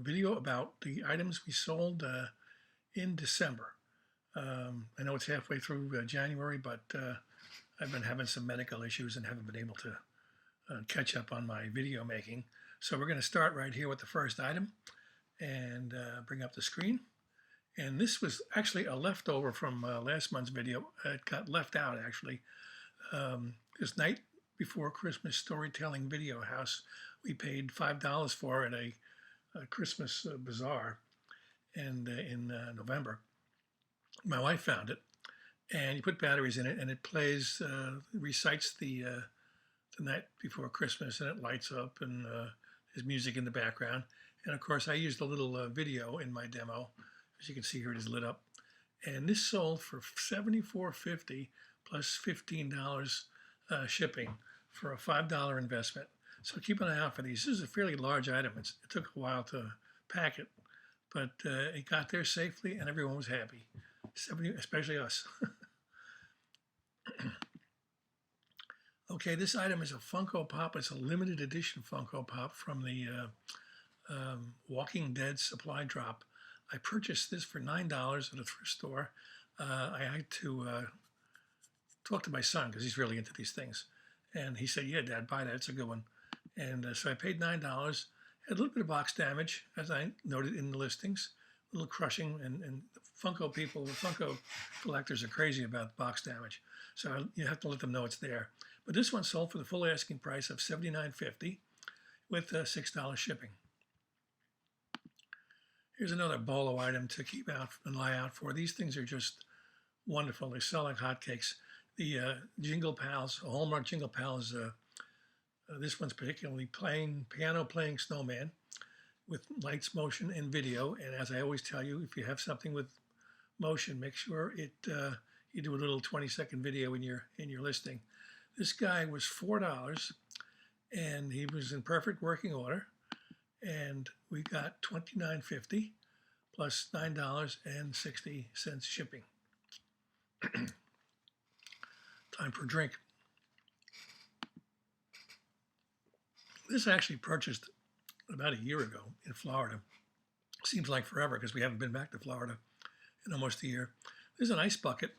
video about the items we sold in December. I know it's halfway through January, but I've been having some medical issues and haven't been able to catch up on my video making. So we're going to start right here with the first item and bring up the screen. And this was actually a leftover from last month's video. It got left out actually. This night before Christmas storytelling video house, we paid $5 for at a Christmas bazaar and in November. My wife found it, and you put batteries in it, and it plays, recites the night before Christmas, and it lights up, and there's music in the background. And of course, I used a little video in my demo. As you can see here, it is lit up. And this sold for $74.50 plus $15 shipping for a $5 investment. So keep an eye out for these. This is a fairly large item. It took a while to pack it, but it got there safely, and everyone was happy, especially us. Okay, this item is a Funko Pop. It's a limited edition Funko Pop from the Walking Dead supply drop. I purchased this for $9 at a thrift store. I had to talk to my son because he's really into these things. And he said, yeah, Dad, buy that. It's a good one. And so I paid $9. Had a little bit of box damage, as I noted in the listings. A little crushing. And the Funko people, the Funko collectors are crazy about box damage. So you have to let them know it's there. But this one sold for the full asking price of $79.50 with $6 shipping. Here's another bolo item to keep out and lie out for. These things are just wonderful. They sell like hotcakes. The Jingle Pals, Hallmark Jingle Pals. This one's particularly piano playing snowman with lights, motion, and video. And as I always tell you, if you have something with motion, make sure you do a little 20-second video in your listing. This guy was $4, and he was in perfect working order. And we got $29.50 plus $9.60 shipping. Time for a drink. This I actually purchased about a year ago in Florida. Seems like forever because we haven't been back to Florida in almost a year. There's an ice bucket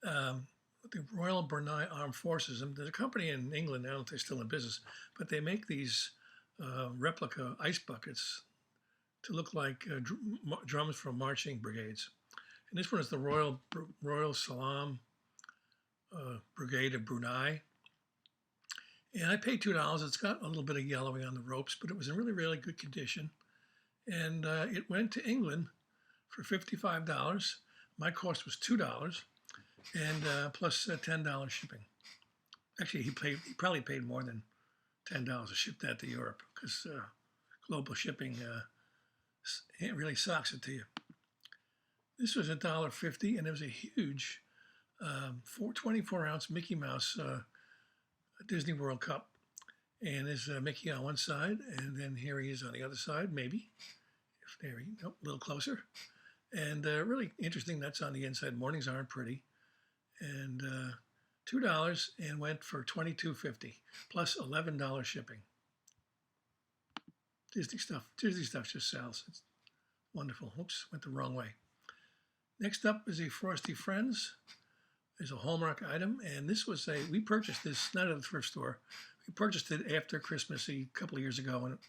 with the Royal Brunei Armed Forces. And there's a company in England, I don't know if they're still in business, but they make these replica ice buckets to look like drums from marching brigades. And this one is the Royal Salam Brigade of Brunei. And I paid $2. It's got a little bit of yellowing on the ropes, but it was in really, really good condition. And it went to England for $55. My cost was $2, and plus $10 shipping. Actually, he probably paid more than $10 to ship that to Europe because global shipping it really sucks it to you. This was $1.50, and it was a huge 24-ounce Mickey Mouse Disney World Cup. And there's Mickey on one side, and then here he is on the other side, maybe. There he go, a little closer. And really interesting, that's on the inside. Mornings aren't pretty. And $2 and went for $22.50 plus $11 shipping. Disney stuff just sells. It's wonderful. Oops, went the wrong way. Next up is a Frosty Friends. There's a Hallmark item, and this was we purchased this not at a thrift store. We purchased it after Christmas a couple of years ago, and it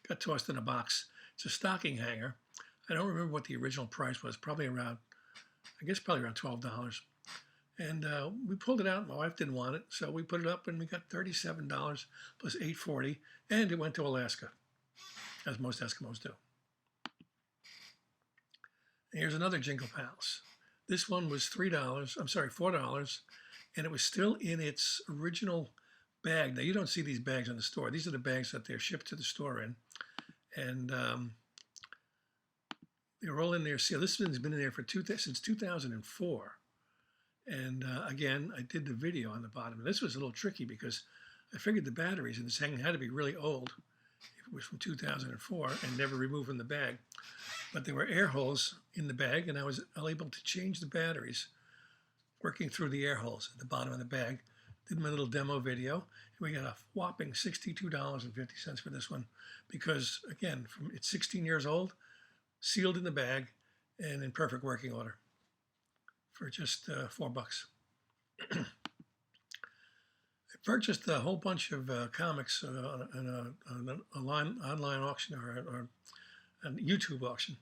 got tossed in a box. It's a stocking hanger. I don't remember what the original price was. Probably around $12. And we pulled it out. My wife didn't want it, so we put it up, and we got $37 plus $8.40, and it went to Alaska, as most Eskimos do. And here's another Jingle Pals. This one was $4, and it was still in its original bag. Now, you don't see these bags in the store. These are the bags that they're shipped to the store in, and they're all in there sealed. This one's been in there since 2004. And again, I did the video on the bottom. This was a little tricky because I figured the batteries in this thing had to be really old if it was from 2004 and never removed from the bag. But there were air holes in the bag, and I was able to change the batteries working through the air holes at the bottom of the bag did my little demo video, and we got a whopping $62.50 for this one because, again, it's 16 years old, sealed in the bag, and in perfect working order for just $4. I purchased a whole bunch of comics on an online auction or a YouTube auction.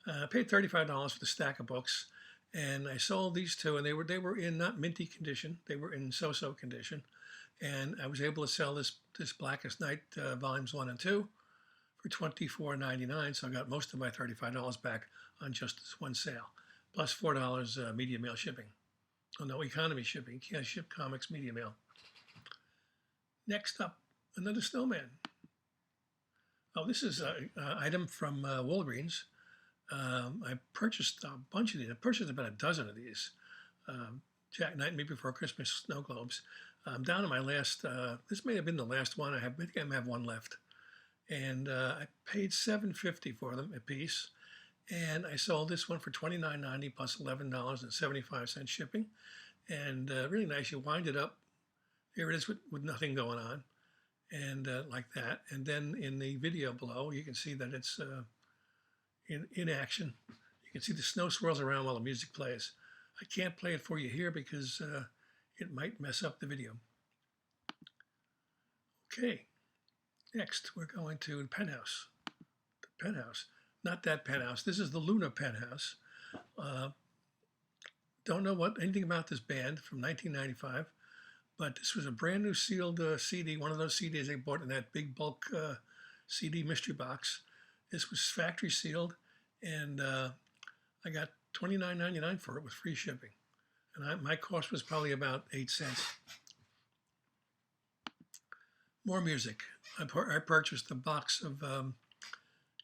I paid $35 for the stack of books, and I sold these two, and they were in not minty condition, they were in so-so condition, and I was able to sell this Blackest Night volumes 1 and 2 for $24.99. So I got most of my $35 back on just this one sale, plus $4 media mail shipping. Oh no, economy shipping. You can't ship comics media mail. Next up, another snowman. Oh, this is an item from Walgreens. I purchased a bunch of these. I purchased about a dozen of these. Jack Night Me Before Christmas snow globes. I'm down to my last, this may have been the last one. I think I may have one left. And I paid $7.50 for them a piece. And I sold this one for $29.90 plus $11.75 shipping. And really nice. You wind it up. Here it is with nothing going on. And like that. And then in the video below, you can see that it's in action. You can see the snow swirls around while the music plays. I can't play it for you here because it might mess up the video. Okay, next we're going to the Penthouse. The Penthouse, not that Penthouse. This is the Luna Penthouse. Don't know anything about this band from 1995, but this was a brand new sealed CD, one of those CDs they bought in that big bulk CD mystery box. This was factory sealed, and I got $29.99 for it with free shipping. And my cost was probably about 8 cents. More music. I purchased a box of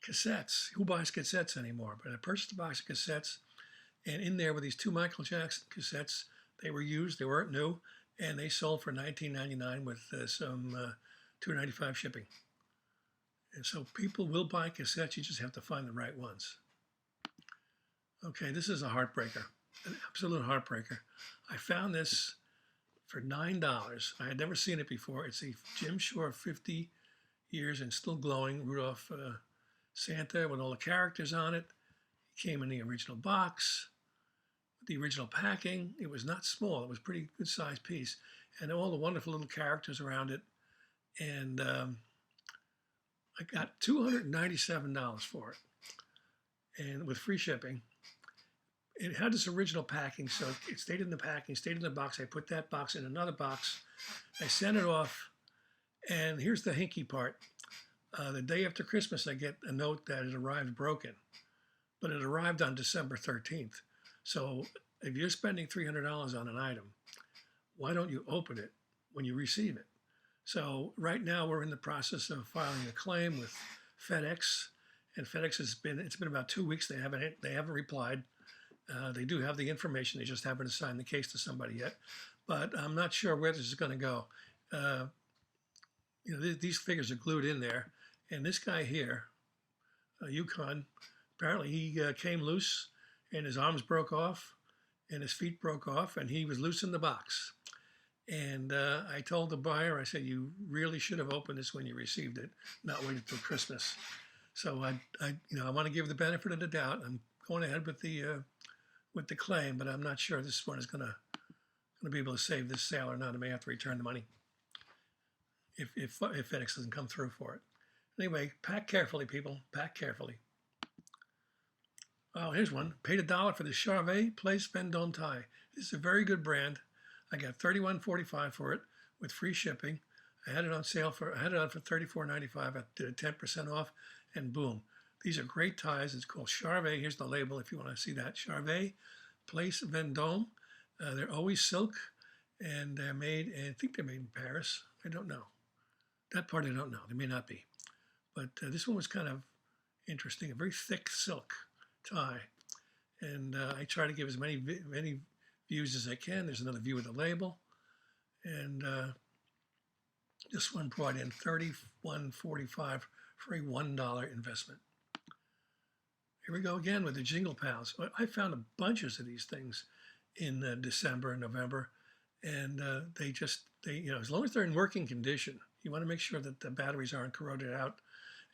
cassettes. Who buys cassettes anymore? But I purchased a box of cassettes, and in there were these 2 Michael Jackson cassettes. They were used, they weren't new, and they sold for $19.99 with some $2.95 shipping. And so people will buy cassettes, you just have to find the right ones. Okay, this is a heartbreaker, an absolute heartbreaker. I found this for $9. I had never seen it before. It's a Jim Shore 50 years and still glowing Rudolph Santa with all the characters on it. It came in the original box, with the original packing. It was not small. It was a pretty good sized piece. And all the wonderful little characters around it. And I got $297 for it, and with free shipping. It had this original packing, so it stayed in the packing, stayed in the box. I put that box in another box. I sent it off, and here's the hinky part. The day after Christmas, I get a note that it arrived broken, but it arrived on December 13th. So if you're spending $300 on an item, why don't you open it when you receive it? So right now we're in the process of filing a claim with FedEx, and FedEx it's been about 2 weeks. They haven't replied. They do have the information. They just haven't assigned the case to somebody yet. But I'm not sure where this is going to go. These figures are glued in there. And this guy here, Yukon, apparently he came loose and his arms broke off and his feet broke off and he was loose in the box. And I told the buyer, I said, you really should have opened this when you received it, not wait until Christmas. So I want to give the benefit of the doubt. I'm going ahead with the claim, but I'm not sure this one is going to be able to save this sale or not. I may have to return the money if FedEx doesn't come through for it. Anyway, pack carefully, people. Pack carefully. Oh, here's one. Paid $1 for the Charvet Place Vendôme tie. This is a very good brand. I got $31.45 for it with free shipping. I had it on sale I had it on for $34.95. I did a 10% off, and boom. These are great ties. It's called Charvet. Here's the label if you want to see that. Charvet Place Vendôme. They're always silk, and they're made, and I think they're made in Paris. I don't know. That part I don't know. They may not be. But this one was kind of interesting. A very thick silk tie. And I try to give as many views as I can. There's another view of the label. And this one brought in $31.45 for a $1 investment. Here we go again with the Jingle Pals. I found a bunches of these things in December and November, and as long as they're in working condition, you want to make sure that the batteries aren't corroded out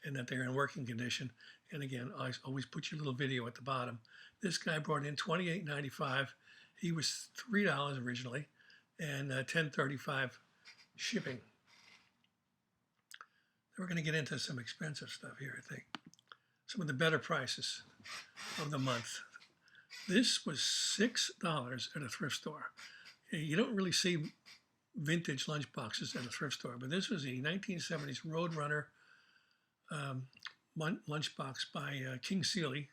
and that they're in working condition. And again, I always put your little video at the bottom. This guy brought in $28.95. He was $3 originally, and $10.35 shipping. We're going to get into some expensive stuff here, I think. Some of the better prices of the month. This was $6 at a thrift store. You don't really see vintage lunchboxes at a thrift store, but this was a 1970s Roadrunner lunchbox by King Sealy.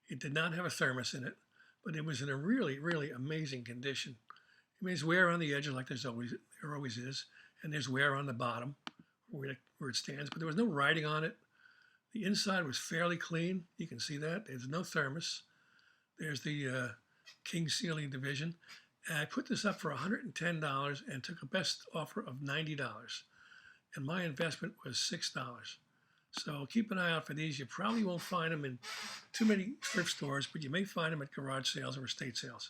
It did not have a thermos in it, but it was in a really, really amazing condition. I mean, there's wear on the edges like there always is, and there's wear on the bottom where it stands, but there was no writing on it. The inside was fairly clean. You can see that. There's no thermos. There's the King Sealy division. And I put this up for $110 and took a best offer of $90. And my investment was $6. So keep an eye out for these. You probably won't find them in too many thrift stores, but you may find them at garage sales or estate sales.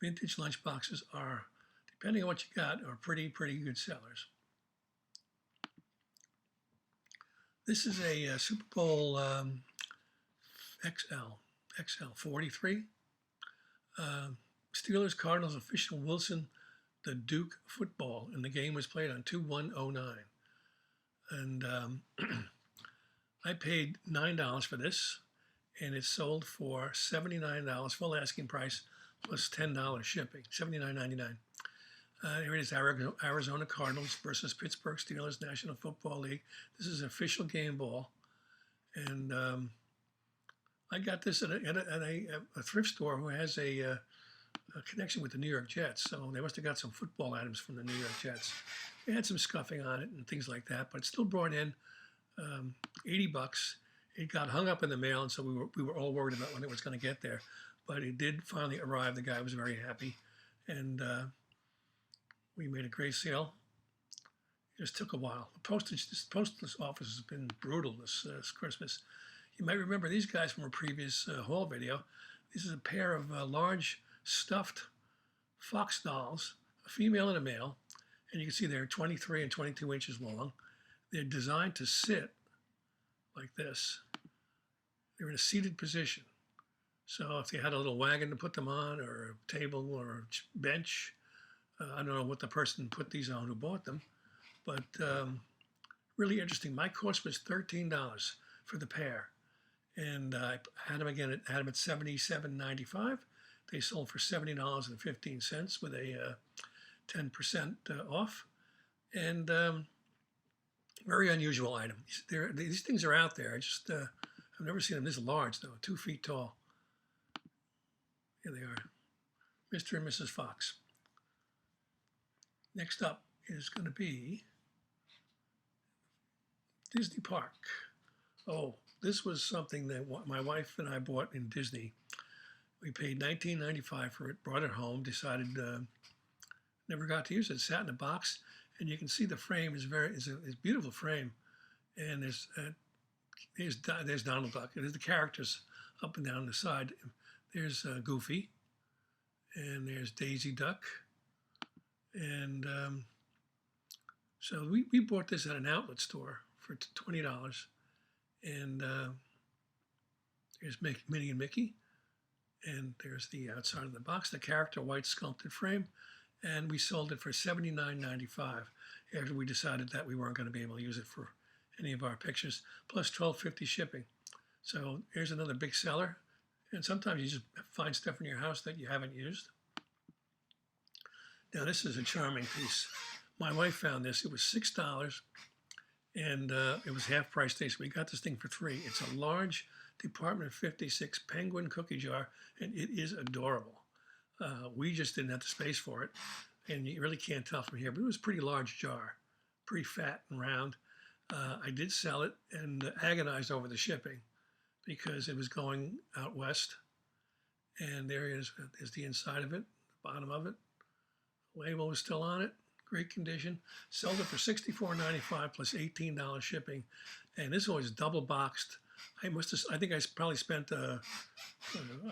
Vintage lunchboxes are, depending on what you got, are pretty good sellers. This is a Super Bowl XL 43. Steelers Cardinals official Wilson the Duke football, and the game was played on 2/1/09. And I paid $9 for this, and it sold for $79, full asking price plus $10 shipping, $79.99. Here it is, Arizona Cardinals versus Pittsburgh Steelers, National Football League. This is an official game ball, and I got this at a thrift store who has a connection with the New York Jets, so they must have got some football items from the New York Jets. It had some scuffing on it and things like that, but it still brought in $80. It got hung up in the mail, and so we were all worried about when it was going to get there, but it did finally arrive. The guy was very happy, and we made a great sale. It just took a while. This postal office has been brutal this Christmas. You might remember these guys from a previous haul video. This is a pair of large stuffed fox dolls, a female and a male, and you can see they're 23 and 22 inches long. They're designed to sit like this. They're in a seated position. So if they had a little wagon to put them on, or a table or a bench, I don't know what the person put these on who bought them, but really interesting. My cost was $13 for the pair, and I had them again. Had them at $77.95. They sold for $70.15 with a 10% off, and very unusual item. These things are out there. I've never seen them this large though, 2 feet tall. Here they are, Mr. and Mrs. Fox. Next up is going to be Disney Park. Oh, this was something that my wife and I bought in Disney. We paid $19.95 for it, brought it home, decided never got to use it. It sat in a box, and you can see the frame is a beautiful frame. And there's Donald Duck. There's the characters up and down the side. There's Goofy, and there's Daisy Duck. And so we bought this at an outlet store for $20. And there's Minnie and Mickey. And there's the outside of the box, the character white sculpted frame. And we sold it for $79.95 after we decided that we weren't going to be able to use it for any of our pictures, plus $12.50 shipping. So here's another big seller. And sometimes you just find stuff in your house that you haven't used. Now this is a charming piece. My wife found this. It was $6, and it was half price today, so we got this thing for $3. It's a large Department 56 penguin cookie jar, and it is adorable. We just didn't have the space for it, and you really can't tell from here, but it was a pretty large jar, pretty fat and round. I did sell it and agonized over the shipping because it was going out west. And there is the inside of it, the bottom of it. Label was still on it, great condition. Sold it for $64.95 plus $18 shipping, and this one was double boxed. I think I probably spent a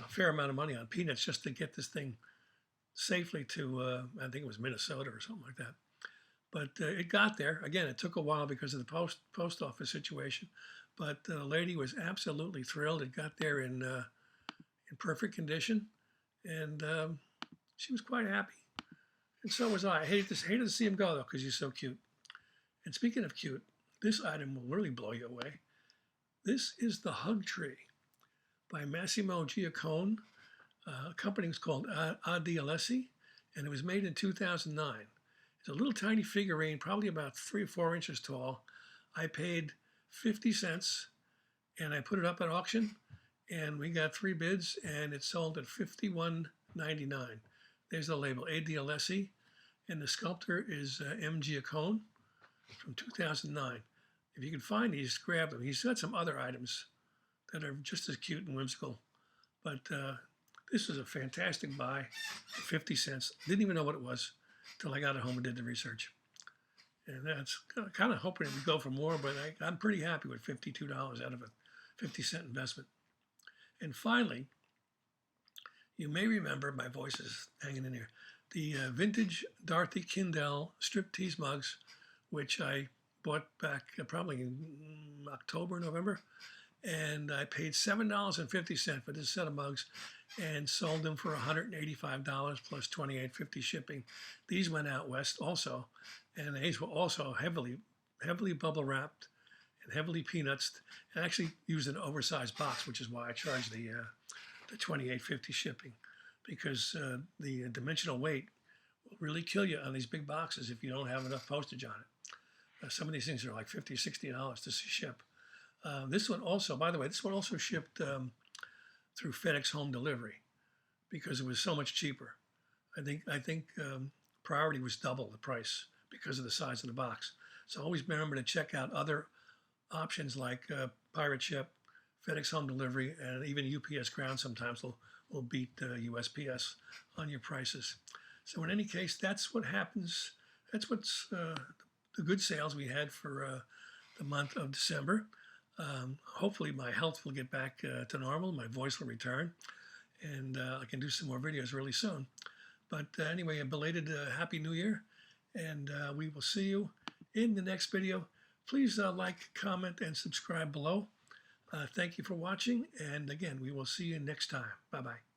fair amount of money on peanuts just to get this thing safely to, I think it was Minnesota or something like that. But it got there. Again, it took a while because of the post office situation. But the lady was absolutely thrilled. It got there in perfect condition, and she was quite happy. And so was I. I hated to see him go though because he's so cute. And speaking of cute, this item will really blow you away. This is the Hug Tree by Massimo Giaccone. A company was called Adolessi, and it was made in 2009. It's a little tiny figurine, probably about 3 or 4 inches tall. I paid 50 cents, and I put it up at auction, and we got 3 bids, and it sold at $51.99. There's the label, Adolessi, and the sculptor is M. Giaccone from 2009. If you can find these, grab them. He's got some other items that are just as cute and whimsical, but this was a fantastic buy, 50 cents. Didn't even know what it was till I got it home and did the research. And that's kind of hoping it would go for more, but I'm pretty happy with $52 out of a 50-cent investment. And finally, you may remember, my voice is hanging in here, the vintage Dorothy Kindell striptease mugs, which I bought back probably in October, November. And I paid $7.50 for this set of mugs and sold them for $185 plus $28.50 shipping. These went out west also, and these were also heavily bubble wrapped and heavily peanutsed, and actually used an oversized box, which is why I charged the $28.50 shipping, because the dimensional weight will really kill you on these big boxes if you don't have enough postage on it. Some of these things are like $50 or $60 to ship. This one also, by the way, this one also shipped through FedEx home delivery because it was so much cheaper. I think priority was double the price because of the size of the box. So always remember to check out other options like Pirate Ship, FedEx home delivery, and even UPS ground sometimes will beat USPS on your prices. So in any case, that's what happens. That's what's the good sales we had for the month of December. Hopefully my health will get back to normal, my voice will return, and I can do some more videos really soon. But anyway, a belated Happy New Year, and we will see you in the next video. Please like, comment, and subscribe below. Thank you for watching, and again, we will see you next time. Bye-bye.